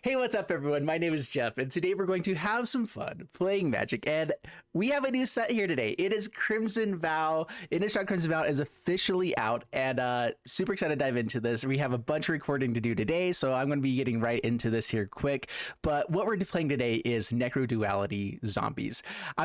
Hey, what's up, everyone? My name is Jeff, and today we're going to have some fun playing Magic, and we have a new set here today. It is Crimson Vow. Innistrad Crimson Vow is officially out, and super excited to dive into this. We have a bunch of recording to do today, so I'm going to be getting right into this here quick. But what we're playing today is Necroduality Zombies. I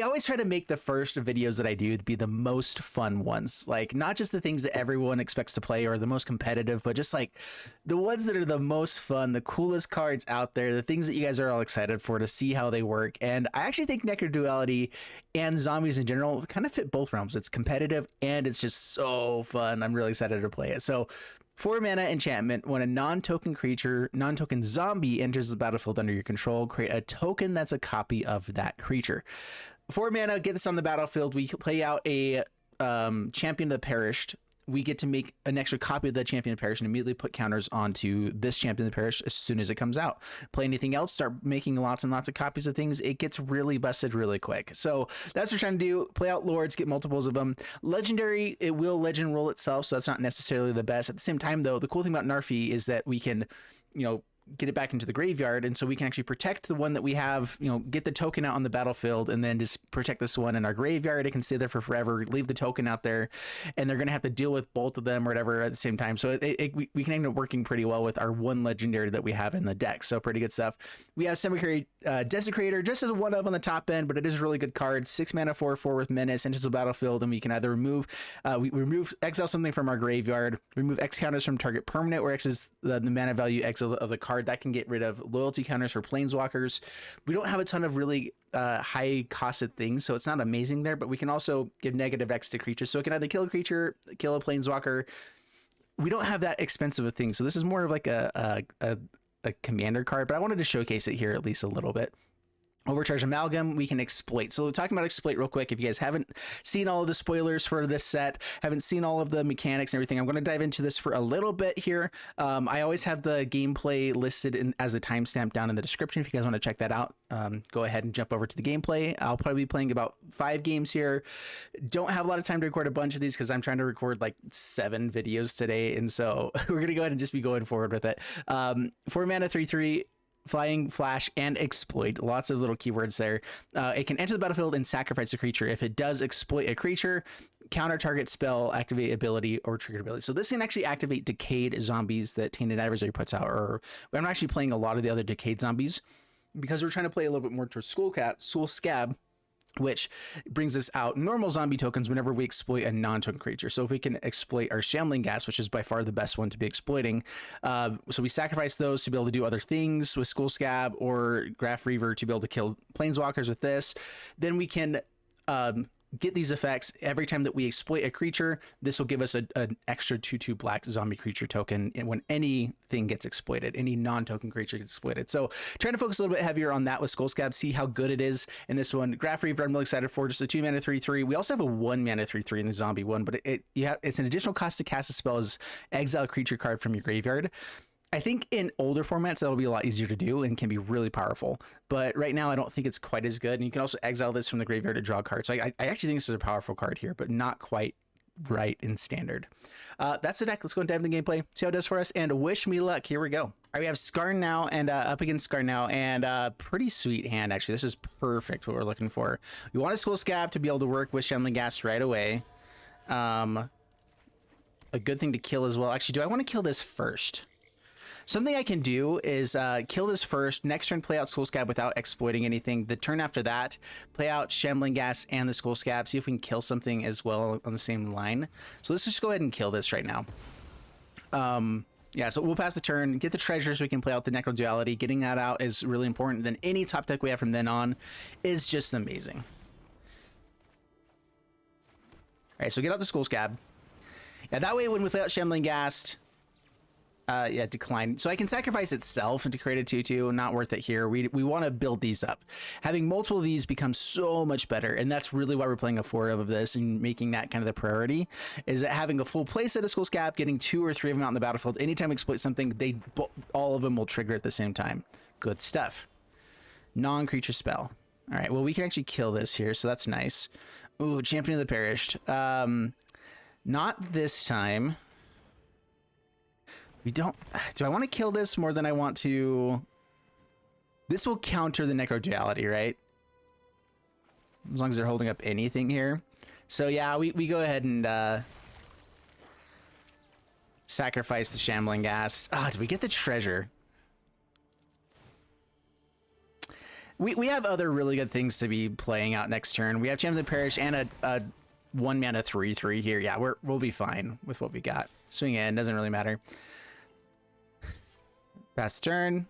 always try to make the first videos that I do to be the most fun ones, like not just the things that everyone expects to play or the most competitive, but just like the ones that are the most fun, the coolest cards out there, the things that you guys are all excited for to see how they work. And I actually think Necroduality and zombies in general kind of fit both realms. It's competitive and it's just so fun. I'm really excited to play it. So 4 mana enchantment. When a non-token creature, non-token zombie enters the battlefield under your control, create a token that's a copy of that creature. 4 mana, get this on the battlefield. We play out a Champion of the Perished. We get to make an extra copy of the Champion of the Perished and immediately put counters onto this Champion of the Perished as soon as it comes out. Play anything else, start making lots and lots of copies of things. It gets really busted really quick. So that's what we're trying to do. Play out Lords, get multiples of them. Legendary, it will legend roll itself, so that's not necessarily the best. At the same time, though, the cool thing about Narfi is that we can, get it back into the graveyard, and so we can actually protect the one that we have, get the token out on the battlefield and then just protect this one in our graveyard. It can stay there for forever, leave the token out there, and they're going to have to deal with both of them or whatever at the same time. So we can end up working pretty well with our one legendary that we have in the deck. So pretty good stuff. We have Cemetery Desecrator just as a one of on the top end, but it is a really good card. 6 mana 4/4 with menace, enters the battlefield, and we can either exile something from our graveyard, remove X counters from target permanent, where X is the mana value X of the card. That can get rid of loyalty counters for planeswalkers. We don't have a ton of really high costed things, so it's not amazing there, but we can also give negative X to creatures. So it can either kill a creature, kill a planeswalker. We don't have that expensive a thing. So this is more of like a commander card, but I wanted to showcase it here at least a little bit. Overcharged Amalgam, we can exploit. So talking about exploit real quick, if you guys haven't seen all of the spoilers for this set, haven't seen all of the mechanics and everything, I'm going to dive into this for a little bit here. I always have the gameplay listed as a timestamp down in the description if you guys want to check that out. Go ahead and jump over to the gameplay. I'll probably be playing about 5 games here. Don't have a lot of time to record a bunch of these because I'm trying to record like 7 videos today, and so we're going to go ahead and just be going forward with it. 4 mana 3/3. Flying, flash, and exploit. Lots of little keywords there. It can enter the battlefield and sacrifice a creature. If it does exploit a creature, counter target spell, activate ability, or trigger ability. So this can actually activate decayed zombies that Tainted Adversary puts out. Or I'm actually playing a lot of the other decayed zombies because we're trying to play a little bit more towards Skull Skaab, which brings us out normal zombie tokens whenever we exploit a non-token creature. So if we can exploit our Shambling Ghast, which is by far the best one to be exploiting, so we sacrifice those to be able to do other things with Skull Skaab or Graf Reaver to be able to kill planeswalkers with this, then we can get these effects every time that we exploit a creature. This will give us an extra 2/2 black zombie creature token when anything gets exploited, any non-token creature gets exploited. So trying to focus a little bit heavier on that with Skull Skaab, see how good it is in this one. Graf Reaver, I'm really excited for, just a 2 mana 3/3. We also have a 1 mana 3/3 in the zombie one, but it's an additional cost to cast a spell as exile a creature card from your graveyard. I think in older formats, that'll be a lot easier to do and can be really powerful. But right now, I don't think it's quite as good. And you can also exile this from the graveyard to draw cards. So I actually think this is a powerful card here, but not quite right in standard. That's the deck. Let's go and dive into the gameplay, see how it does for us, and wish me luck. Here we go. All right, we have Scar now and up against Scar now, and pretty sweet hand, actually. This is perfect what we're looking for. We want a Skull Skaab to be able to work with Shambling Ghast right away. A good thing to kill as well. Actually, do I want to kill this first? Something I can do is kill this first, next turn play out Skull Skaab without exploiting anything. The turn after that, play out Shambling Ghast and the Skull Skaab, see if we can kill something as well on the same line. So let's just go ahead and kill this right now. Yeah, so we'll pass the turn, get the treasures, we can play out the Necroduality. Getting that out is really important. Then any top deck we have from then on is just amazing. All right, so get out the Skull Skaab. Yeah, that way when we play out Shambling Ghast, decline. So I can sacrifice itself and to create a 2/2, not worth it here. We want to build these up. Having multiple of these becomes so much better, and that's really why we're playing a 4 of this and making that kind of the priority, is that having a full play set of Skull Skaab, getting 2 or 3 of them out in the battlefield, anytime we exploit something, all of them will trigger at the same time. Good stuff. Non-creature spell. All right, well, we can actually kill this here, so that's nice. Ooh, Champion of the Perished. Not this time. We don't... Do I want to kill this more than I want to... This will counter the Necroduality, right? As long as they're holding up anything here. So yeah, we go ahead and sacrifice the Shambling Ghast. Ah, did we get the treasure? We have other really good things to be playing out next turn. We have Champion of the Parish and a 1 mana 3/3 here. Yeah, we'll be fine with what we got. Swing in, doesn't really matter. Pass turn.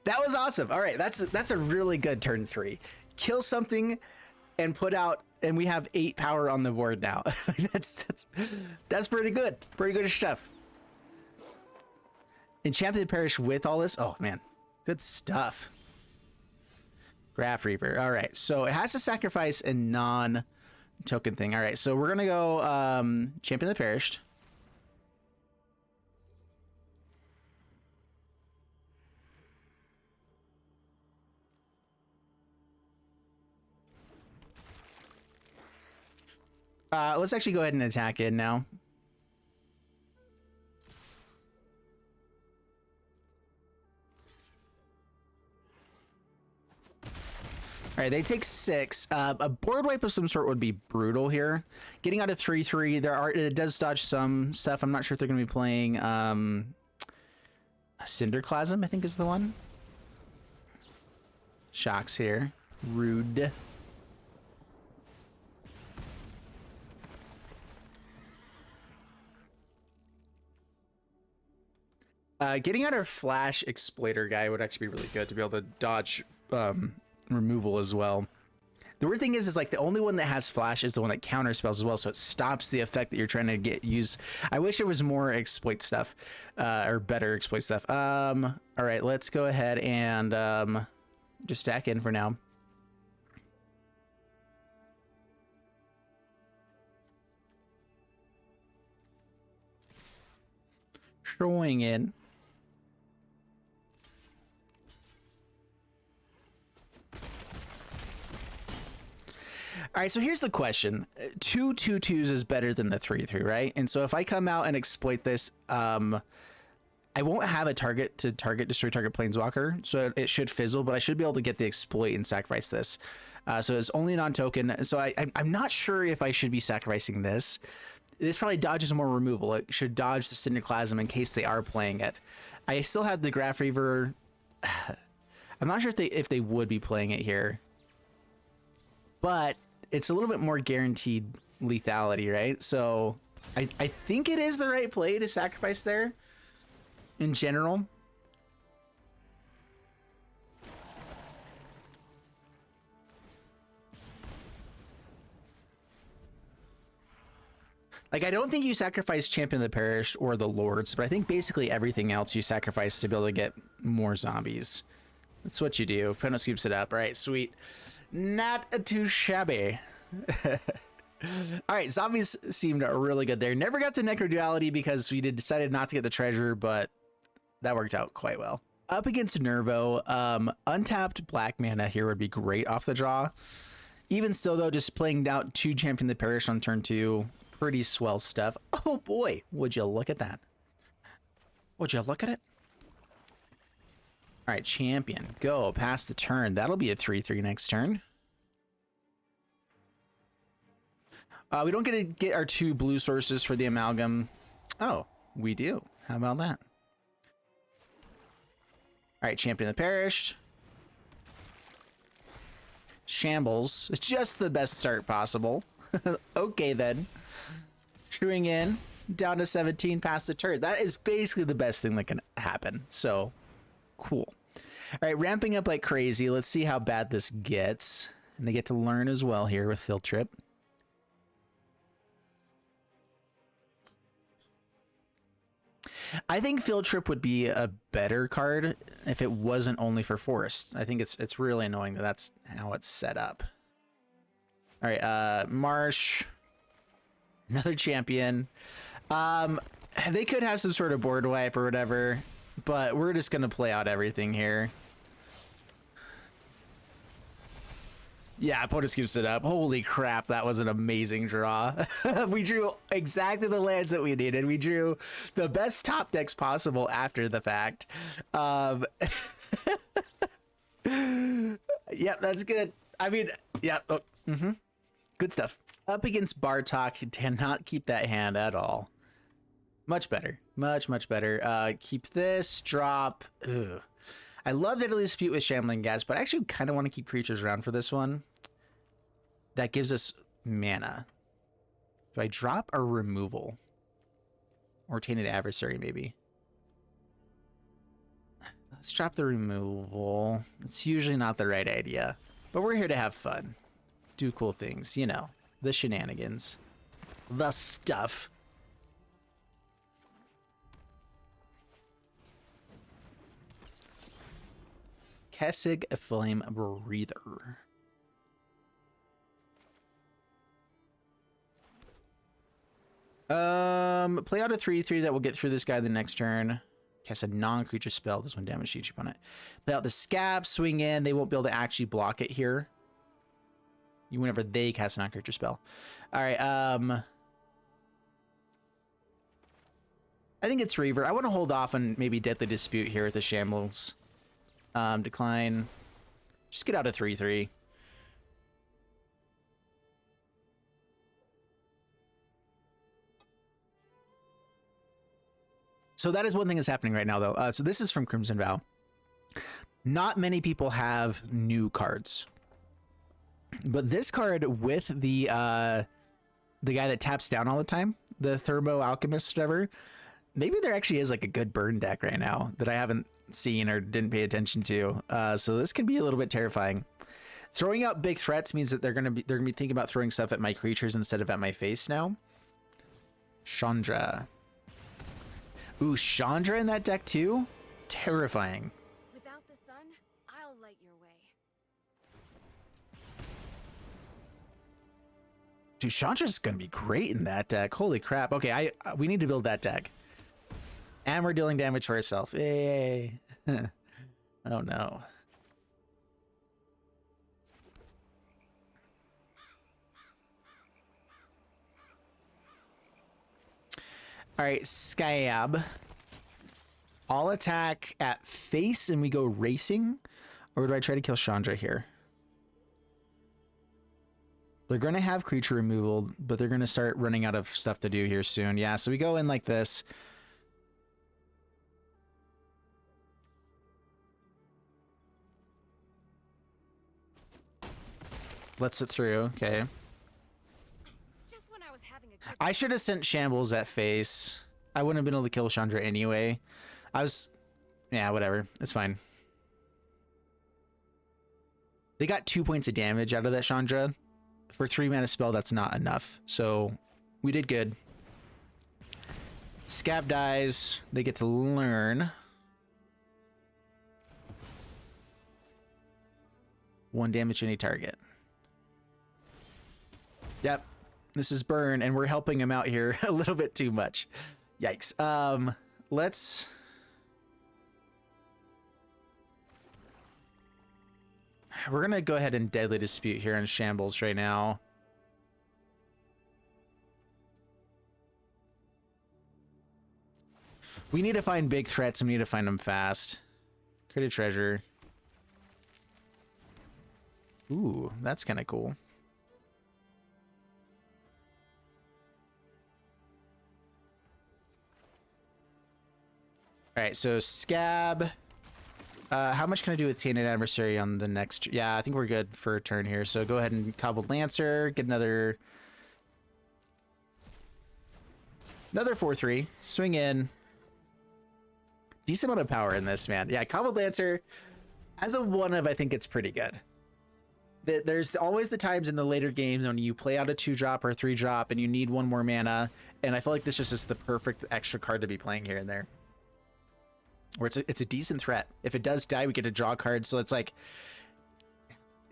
That was awesome. All right, that's a really good turn 3. Kill something and put out, and we have 8 power on the board now. that's pretty good. Pretty good stuff. And Champion of the Parish with all this. Oh man, good stuff. Graf Reaver. All right, so it has to sacrifice a non-token thing. All right, so we're gonna go Champion of the Parish. Let's actually go ahead and attack it now. All right, they take 6. A board wipe of some sort would be brutal here. Getting out of 3/3, it does dodge some stuff. I'm not sure if they're going to be playing Cinderclasm, I think is the one. Shocks here. Rude. Getting out our Flash Exploiter guy would actually be really good to be able to dodge removal as well. The weird thing is like the only one that has Flash is the one that counter spells as well, so it stops the effect that you're trying to use. I wish it was more exploit stuff, or better exploit stuff. All right, let's go ahead and just stack in for now. Showing in. All right, so here's the question. 2 2/2s is better than the 3/3, right? And so if I come out and exploit this, I won't have a target to destroy target planeswalker, so it should fizzle, but I should be able to get the exploit and sacrifice this. So it's only non-token. So I'm not sure if I should be sacrificing this. This probably dodges more removal. It should dodge the Cinderclasm in case they are playing it. I still have the Graf Reaver. I'm not sure if they would be playing it here, but it's a little bit more guaranteed lethality, right? So I think it is the right play to sacrifice there in general. Like, I don't think you sacrifice Champion of the Parish or the Lords, but I think basically everything else you sacrifice to be able to get more zombies. That's what you do. Penno scoops it up. All right, sweet. Not too shabby. All right, zombies seemed really good there. Never got to Necroduality because we decided not to get the treasure, but that worked out quite well. Up against Nervo, untapped black mana here would be great off the draw. Even still, though, just playing out 2 Champion of the Parish on turn 2, pretty swell stuff. Oh boy, would you look at that? Would you look at it? All right, Champion, go past the turn. That'll be a 3/3 next turn. We don't get to get our 2 blue sources for the Amalgam. Oh, we do. How about that? All right, Champion of the Parish. Shambles. It's just the best start possible. Okay, then. Screwing in. Down to 17 past the turn. That is basically the best thing that can happen. So, cool. All right, ramping up like crazy. Let's see how bad this gets. And they get to learn as well here with Field Trip. I think Field Trip would be a better card if it wasn't only for Forest. I think it's really annoying that that's how it's set up. All right, Marsh, another champion. They could have some sort of board wipe or whatever, but we're just gonna play out everything here. Yeah, opponent scoops it up. Holy crap, that was an amazing draw. We drew exactly the lands that we needed. We drew the best top decks possible after the fact. Yep, that's good. I mean, yeah, oh, good stuff. Up against Bartok, cannot keep that hand at all. Much better, much better. Keep this, drop. Ugh. I love Deadly Dispute with Shambling Ghast, but I actually kind of want to keep creatures around for this one. That gives us mana. Do I drop a removal? Or Tainted Adversary, maybe? Let's drop the removal. It's usually not the right idea, but we're here to have fun. Do cool things, you know. The shenanigans. The stuff. Kessig Flame Breather. Play out a 3/3 that will get through this guy the next turn. Cast a non-creature spell. This one damage each opponent. Play out the Skaab, swing in. They won't be able to actually block it here. Whenever they cast a non-creature spell. All right. I think it's Reaver. I want to hold off on maybe Deadly Dispute here with the Shambles. Decline. Just get out a 3/3. So that is one thing that's happening right now, though. So this is from Crimson Vow. Not many people have new cards, but this card with the guy that taps down all the time, the Thermo Alchemist, whatever. Maybe there actually is like a good burn deck right now that I haven't seen or didn't pay attention to. So this can be a little bit terrifying. Throwing out big threats means that they're gonna be thinking about throwing stuff at my creatures instead of at my face now. Chandra. Ooh, Chandra in that deck too? Terrifying. Without the sun, I'll light your way. Dude, Chandra's gonna be great in that deck. Holy crap. Okay, we need to build that deck. And we're dealing damage to ourselves. Yay. Oh no. All right, Skaab. I'll attack at face and we go racing. Or do I try to kill Chandra here? They're going to have creature removal, but they're going to start running out of stuff to do here soon. Yeah, so we go in like this. Lets it through. Okay. I should have sent Shambles at face. I wouldn't have been able to kill Chandra anyway. Yeah, whatever. It's fine. They got 2 points of damage out of that Chandra. For 3 mana spell, that's not enough. So we did good. Skaab dies. They get to learn. 1 damage to any target. Yep. This is burn, and we're helping him out here a little bit too much. Yikes. We're gonna go ahead and Deadly Dispute here in Shambles right now. We need to find big threats, and we need to find them fast. Create a treasure. Ooh, that's kind of cool. All right, so Skaab. How much can I do with Tainted Adversary on the next? Yeah, I think we're good for a turn here. So go ahead and Cobbled Lancer, get another 4/3. Swing in. Decent amount of power in this, man. Yeah, Cobbled Lancer, as a 1-of, I think it's pretty good. There's always the times in the later games when you play out a 2-drop or a 3-drop and you need 1 more mana, and I feel like this just is the perfect extra card to be playing here and there. Where it's a decent threat. If it does die, we get to draw cards, so it's like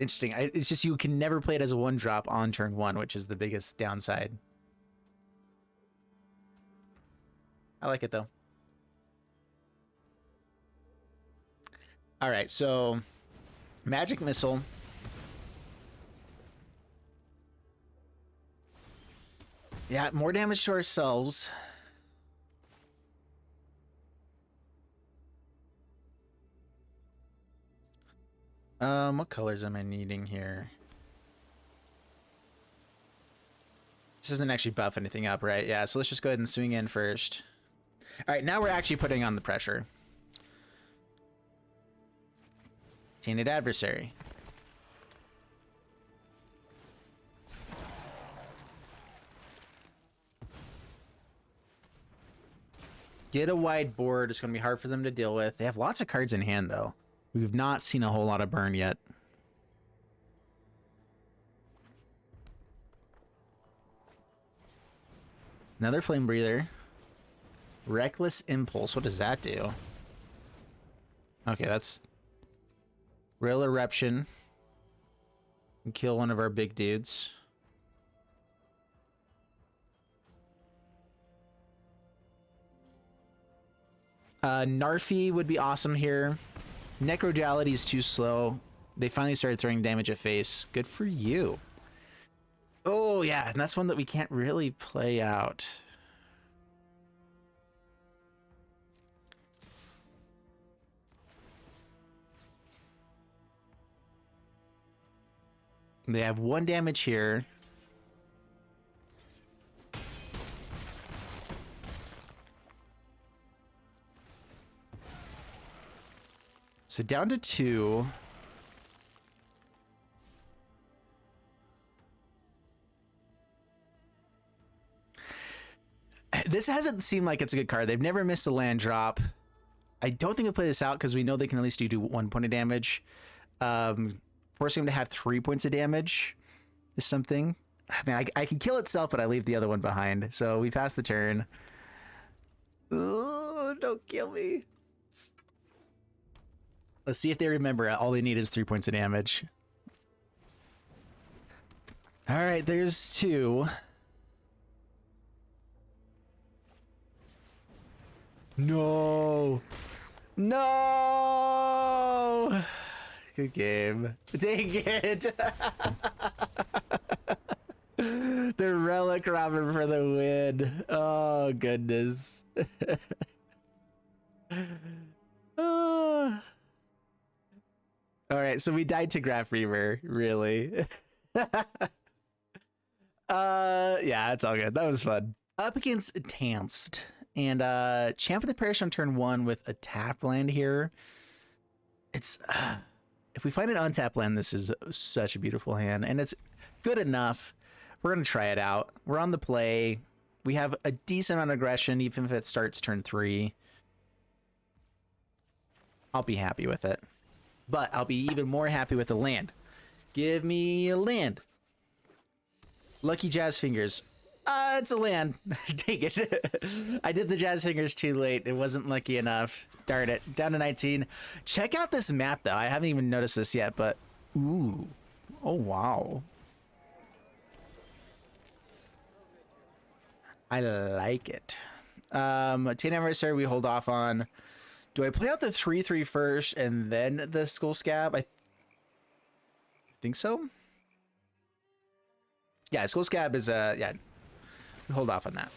interesting. It's just you can never play it as a 1-drop on turn 1, which is the biggest downside. I like it though. All right, so Magic Missile. Yeah, more damage to ourselves. What colors am I needing here? This doesn't actually buff anything up, right? Yeah, so let's just go ahead and swing in first. All right, now we're actually putting on the pressure. Tainted Adversary. Get a wide board. It's going to be hard for them to deal with. They have lots of cards in hand, though. We've not seen a whole lot of burn yet. Another Flame Breather. Reckless Impulse. What does that do? Okay, that's... Real Eruption. And kill one of our big dudes. Narfi would be awesome here. Necroduality is too slow. They finally started throwing damage at face. Good for you. Oh, yeah, and that's one that we can't really play out. They have 1 damage here. So down to 2. This hasn't seemed like it's a good card. They've never missed a land drop. I don't think we'll play this out because we know they can at least do 1 point of damage. Forcing them to have 3 points of damage is something. I mean, I can kill itself, but I leave the other one behind. So we pass the turn. Ooh, don't kill me. Let's see if they remember. All they need is 3 points of damage. All right, there's 2. No. No. Good game. Dang it. The Relic Robber for the win. Oh, goodness. Oh. All right, so we died to Graf Reaver, really. Yeah, it's all good. That was fun. Up against Tanced. And Champ of the Parish on turn 1 with a tap land here. It's if we find an untapped land, this is such a beautiful hand, and it's good enough. We're gonna try it out. We're on the play. We have a decent amount of aggression, even if it starts turn 3. I'll be happy with it, but I'll be even more happy with the land. Give me a land. Lucky Jazz Fingers. It's a land. Take it. I did the Jazz Fingers too late. It wasn't lucky enough. Darn it. Down to 19. Check out this map, though. I haven't even noticed this yet, but... Ooh. Oh, wow. I like it. Tainted Adversary we hold off on. Do I play out the 3/3 first and then the Skull Skaab? I think so. Yeah, Skull Skaab is yeah. Hold off on that.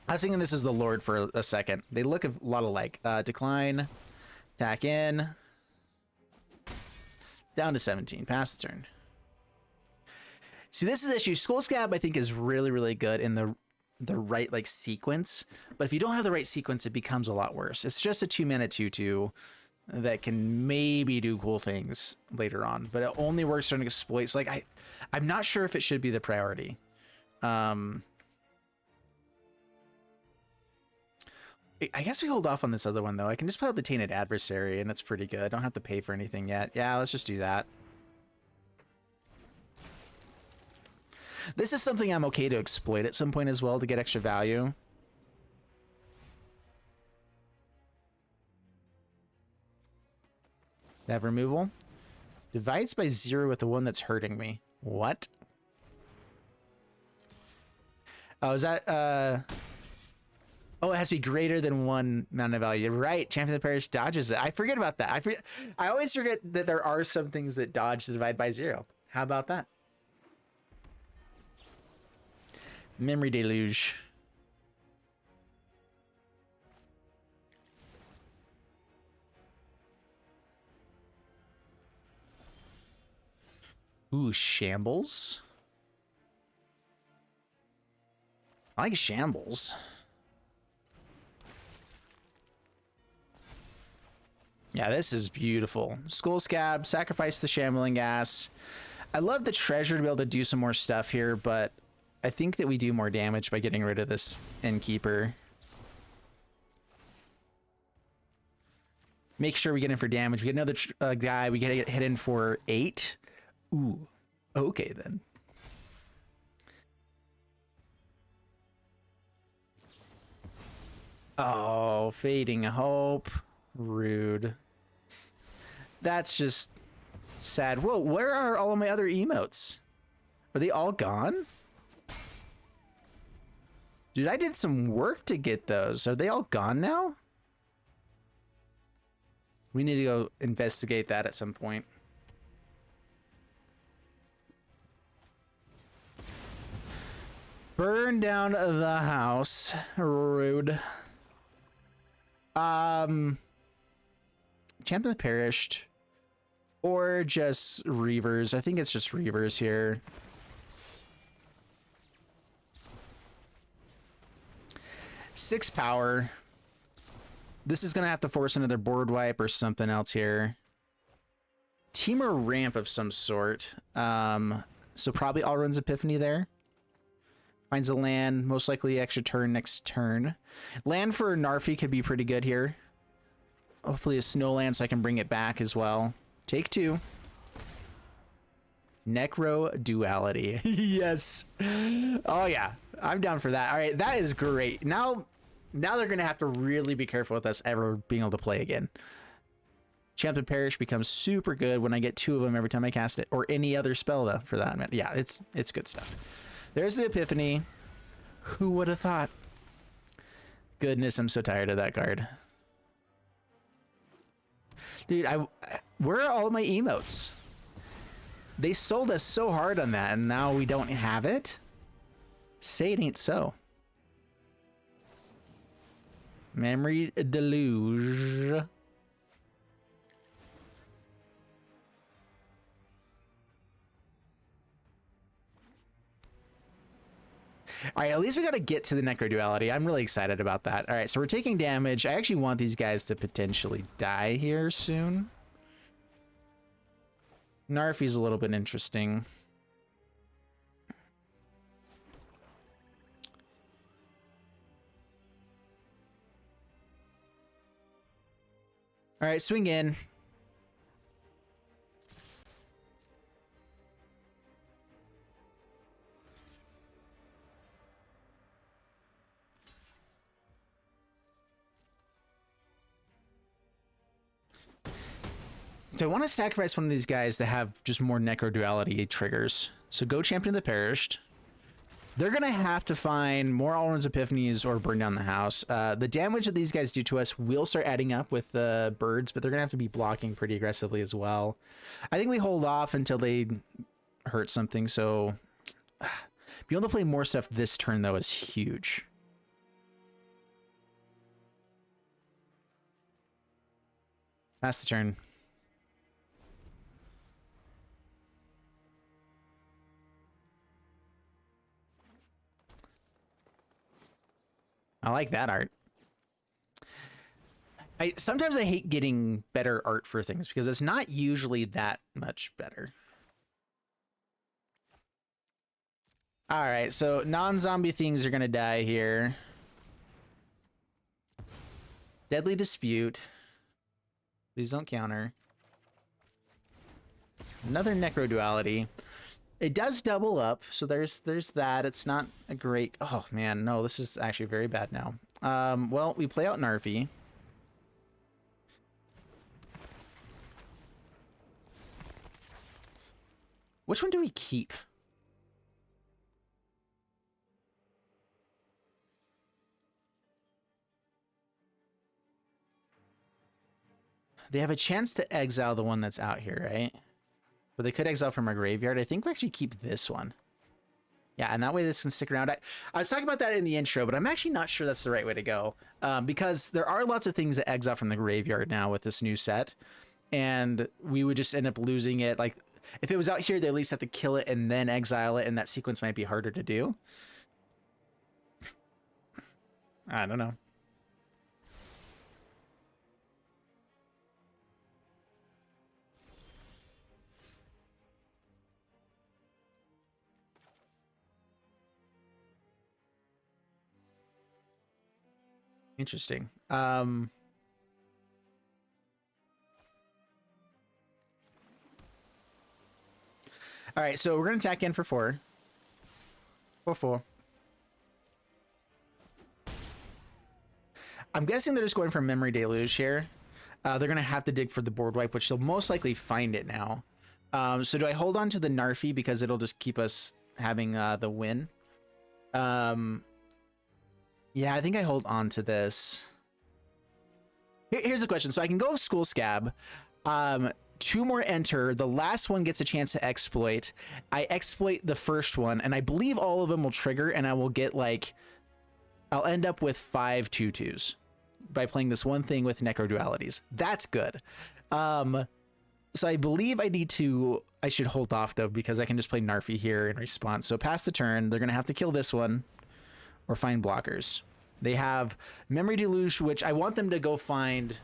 I was thinking this is the Lord for a second. They look a lot alike. Decline, attack in, down to 17. Pass the turn. See, this is the issue. Skull Skaab, I think, is really, really good in the right like sequence. But if you don't have the right sequence, it becomes a lot worse. It's just a 2-mana 2/2 that can maybe do cool things later on, but it only works on exploits. Like I'm not sure if it should be the priority. I guess we hold off on this other one, though. I can just play out the Tainted Adversary, and it's pretty good. I don't have to pay for anything yet. Yeah, let's just do that. This is something I'm okay to exploit at some point as well to get extra value. They have removal. Divides by 0 with the one that's hurting me. What? Oh, is that... Oh, it has to be greater than 1 mana value. Right, Champion of the Parish dodges it. I forget about that. I always forget that there are some things that dodge the divide by 0. How about that? Memory Deluge. Ooh, Shambles. I like Shambles. Yeah, this is beautiful. Skull Skaab, sacrifice the Shambling Ghast. I love the treasure to be able to do some more stuff here, but I think that we do more damage by getting rid of this Innkeeper. Make sure we get in for damage. We get another guy. We get hit in for 8. Ooh, okay then. Oh, Fading Hope. Rude. That's just sad. Whoa, where are all of my other emotes? Are they all gone? Dude, I did some work to get those. Are they all gone now? We need to go investigate that at some point. Burn down the house. Rude. Champion Perished. Or just Reavers. I think it's just Reavers here. Six power. This is going to have to force another board wipe or something else here. Teamer ramp of some sort. So probably all runs Epiphany there. Finds a land, most likely extra turn next turn. Land for Narfi could be pretty good here. Hopefully a snow land so I can bring it back as well. Take 2. Necroduality. Yes. Oh yeah, I'm down for that. All right, that is great. Now they're gonna have to really be careful with us ever being able to play again. Champion Perish becomes super good when I get 2 of them every time I cast it, or any other spell though, for that matter. Yeah, it's good stuff. There's the Epiphany. Who would have thought? Goodness, I'm so tired of that card. Dude, where are all my emotes? They sold us so hard on that, and now we don't have it? Say it ain't so. Memory Deluge. All right, at least we got to get to the Necroduality. I'm really excited about that. All right, so we're taking damage. I actually want these guys to potentially die here soon. Narfi's a little bit interesting. All right, swing in. So I want to sacrifice one of these guys to have just more Necroduality triggers. So go Champion the Perished. They're going to have to find more Alrund's Epiphanies or burn down the house. The damage that these guys do to us will start adding up with the birds, but they're going to have to be blocking pretty aggressively as well. I think we hold off until they hurt something. So being able to play more stuff this turn, though, is huge. That's the turn. I like that art. Sometimes I hate getting better art for things because it's not usually that much better. All right, so non-zombie things are gonna die here. Deadly Dispute. Please don't counter. Another Necroduality. It does double up, so there's that. It's not a great... Oh, man, no, this is actually very bad now. Well, we play out Narfi. Which one do we keep? They have a chance to exile the one that's out here, right? But they could exile from our graveyard. I think we actually keep this one. Yeah, and that way this can stick around. I was talking about that in the intro, but I'm actually not sure that's the right way to go, because there are lots of things that exile from the graveyard now with this new set, and we would just end up losing it. Like, if it was out here, they at least have to kill it and then exile it, and that sequence might be harder to do. I don't know. Interesting. All right, so we're gonna attack in for 4. 4/4. I'm guessing they're just going for Memory Deluge here. They're gonna have to dig for the board wipe, which they'll most likely find it now. So do I hold on to the Narfi because it'll just keep us having the win? Yeah, I think I hold on to this. Here's the question. So I can go Skull Skaab. 2 more enter. The last one gets a chance to exploit. I exploit the first one, and I believe all of them will trigger, and I will get like... I'll end up with 5 2/2s by playing this one thing with Necrodualities. That's good. So I believe I should hold off though, because I can just play Narfi here in response. So pass the turn. They're going to have to kill this one or find blockers. They have Memory Deluge, which I want them to go find.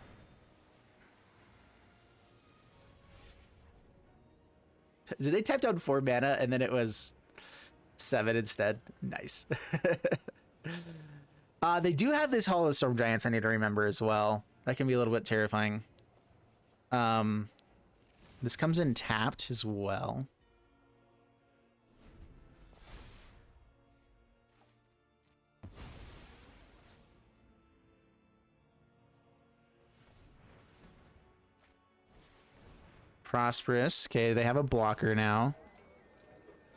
Did they type down 4 mana and then it was 7 instead? Nice. They do have this Hollow Storm Giants I need to remember as well. That can be a little bit terrifying. This comes in tapped as well. Prosperous. Okay, they have a blocker now.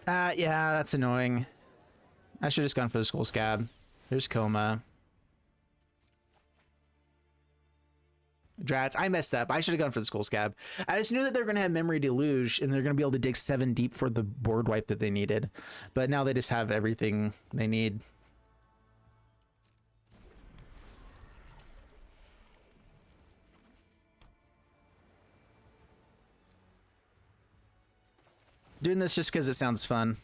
Yeah, that's annoying. I should have just gone for the Skull Skaab. There's Coma. Drats, I messed up. I should have gone for the Skull Skaab. I just knew that they're going to have Memory Deluge, and they're going to be able to dig 7 deep for the board wipe that they needed. But now they just have everything they need. Doing this just because it sounds fun.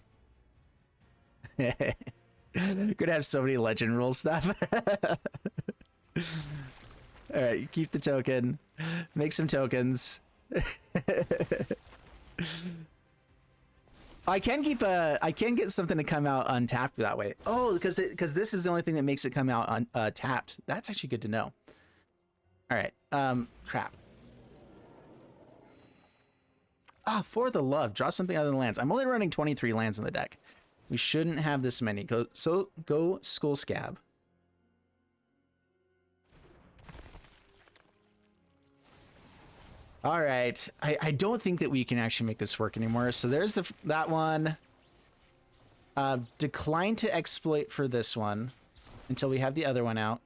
Gonna have so many legend rule stuff. All right, keep the token. Make some tokens. I can get something to come out untapped that way. Oh, because this is the only thing that makes it come out tapped. That's actually good to know. All right. Crap. For the love, draw something other than lands. I'm only running 23 lands in the deck. We shouldn't have this many. Go Skull Skaab. All right. I don't think that we can actually make this work anymore. So there's that one. Decline to exploit for this one until we have the other one out.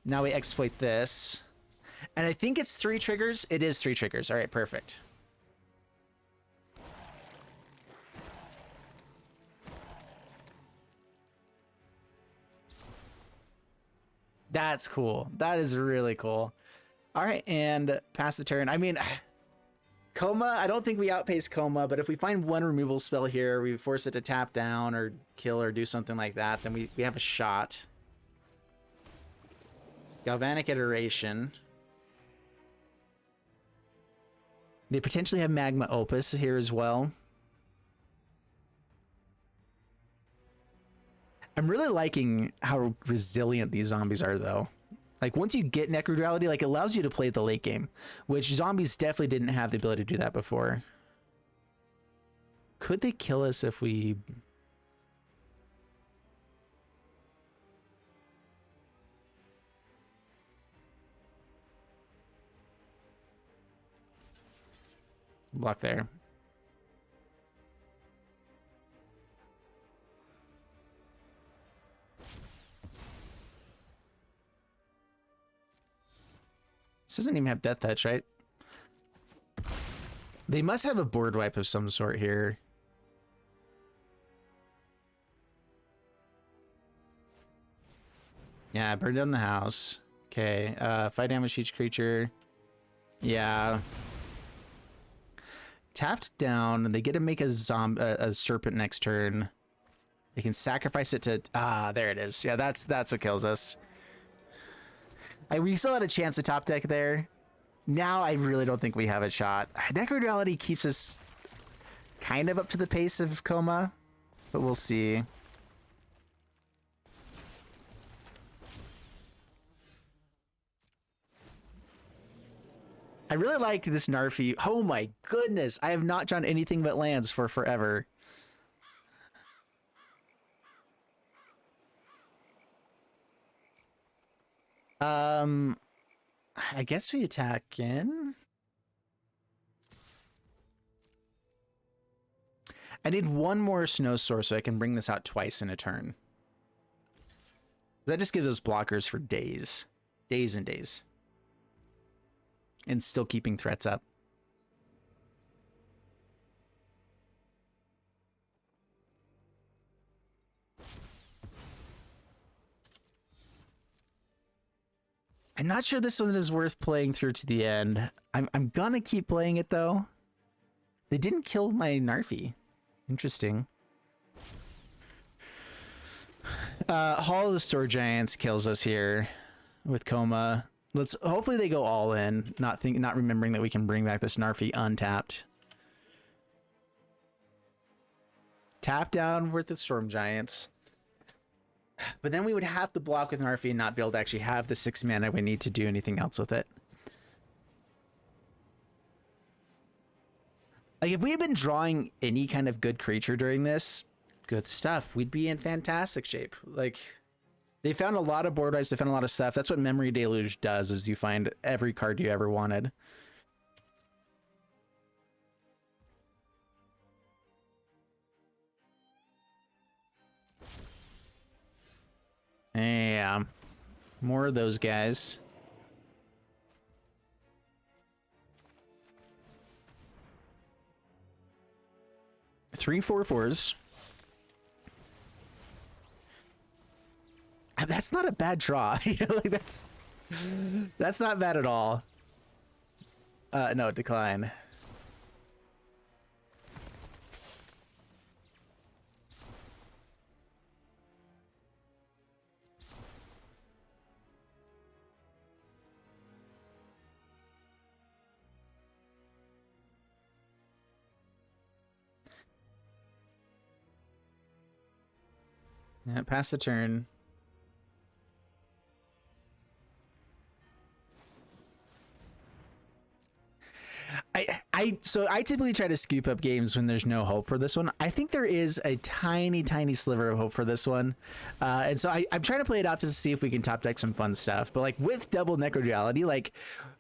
Now we exploit this. And I think it's 3 triggers. It is 3 triggers. All right, perfect. That's cool. That is really cool. All right, and pass the turn. I mean, Coma, I don't think we outpace Coma, but if we find one removal spell here, we force it to tap down or kill or do something like that, then we have a shot. Galvanic Iteration. They potentially have Magma Opus here as well. I'm really liking how resilient these zombies are, though. Like, once you get Necroduality, like, it allows you to play the late game, which zombies definitely didn't have the ability to do that before. Could they kill us if we... block there. This doesn't even have Death Touch, right? They must have a board wipe of some sort here. Yeah, burn down the house. Okay, 5 damage to each creature. Yeah. Tapped down, and they get to make a serpent next turn. They can sacrifice it to... Ah, there it is. Yeah, that's what kills us. We still had a chance to top deck there. Now I really don't think we have a shot. Necroduality keeps us kind of up to the pace of Coma, but we'll see. I really like this Narfi. Oh my goodness, I have not drawn anything but lands for forever. I guess we attack in. I need one more snow source so I can bring this out twice in a turn. That just gives us blockers for days. Days and days. And still keeping threats up. I'm not sure this one is worth playing through to the end. I'm gonna keep playing it though. They didn't kill my Narfi. Interesting. Hall of the Store Giants kills us here with Coma. Hopefully they go all in, not remembering that we can bring back this Narfi untapped. Tap down with the Storm Giants. But then we would have to block with Narfi and not be able to actually have the 6 mana we need to do anything else with it. Like, if we had been drawing any kind of good creature during this, good stuff, we'd be in fantastic shape. Like, they found a lot of board wipes, they found a lot of stuff. That's what Memory Deluge does, is you find every card you ever wanted. Yeah, more of those guys. Three 4/4s. That's not a bad draw. You know, like that's not bad at all. No, decline. Yeah, pass the turn. So I typically try to scoop up games when there's no hope for this one. I think there is a tiny sliver of hope for this one, and so I'm trying to play it out to see if we can top deck some fun stuff. But like with double Necroduality, like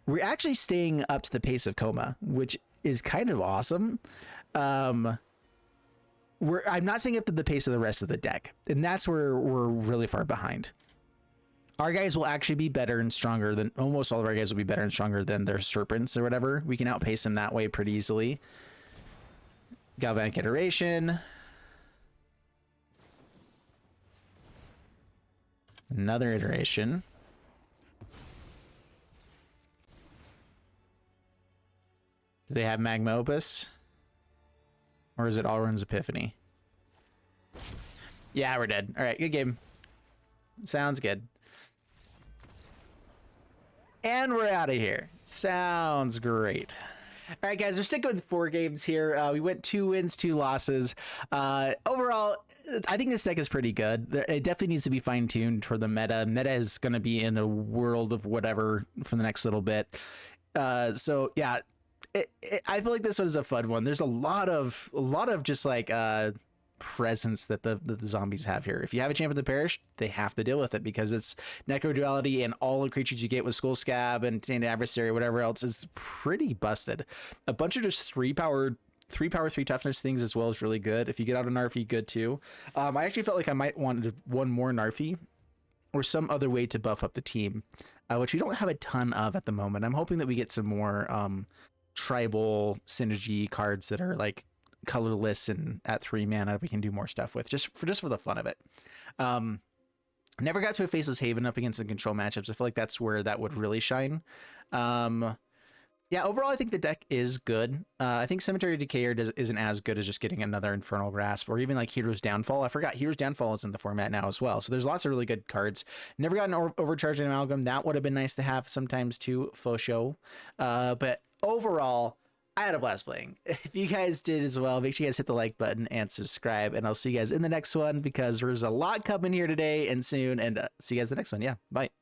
we're actually staying up to the pace of Coma, which is kind of awesome. I'm not staying up to the pace of the rest of the deck, and that's where we're really far behind. Our guys will actually be better and stronger than almost all of our guys will be better and stronger than their serpents or whatever. We can outpace them that way pretty easily. Galvanic Iteration. Another iteration. Do they have Magma Opus? Or is it Allrun's Epiphany? Yeah, we're dead. All right, good game. Sounds good. And we're out of here. Sounds great. All right, guys, we're sticking with 4 games here. We went 2 wins, 2 losses. Overall, I think this deck is pretty good. It definitely needs to be fine-tuned for the meta. Meta is going to be in a world of whatever for the next little bit. So, yeah, I feel like this one is a fun one. There's a lot of just like presence that the zombies have here. If you have a Champion of the Parish, they have to deal with it because it's Necroduality, and all the creatures you get with Skull Skaab and Tainted Adversary, whatever else, is pretty busted. A bunch of just 3 power, 3 toughness things as well is really good. If you get out a Narfi, good too. I actually felt like I might want one more Narfi or some other way to buff up the team, which we don't have a ton of at the moment. I'm hoping that we get some more tribal synergy cards that are like colorless and at 3 mana we can do more stuff with just for the fun of it. Never got to a Faceless Haven up against the control matchups. I feel like that's where that would really shine. Yeah, overall, I think the deck is good. I think Cemetery Desecrator isn't as good as just getting another Infernal Grasp or even like Hero's Downfall. I forgot Hero's Downfall is in the format now as well. So there's lots of really good cards. Never got an Overcharged Amalgam. That would have been nice to have sometimes too, faux show. But overall, I had a blast playing. If you guys did as well, make sure you guys hit the like button and subscribe. And I'll see you guys in the next one because there's a lot coming here today and soon. And see you guys in the next one. Yeah, bye.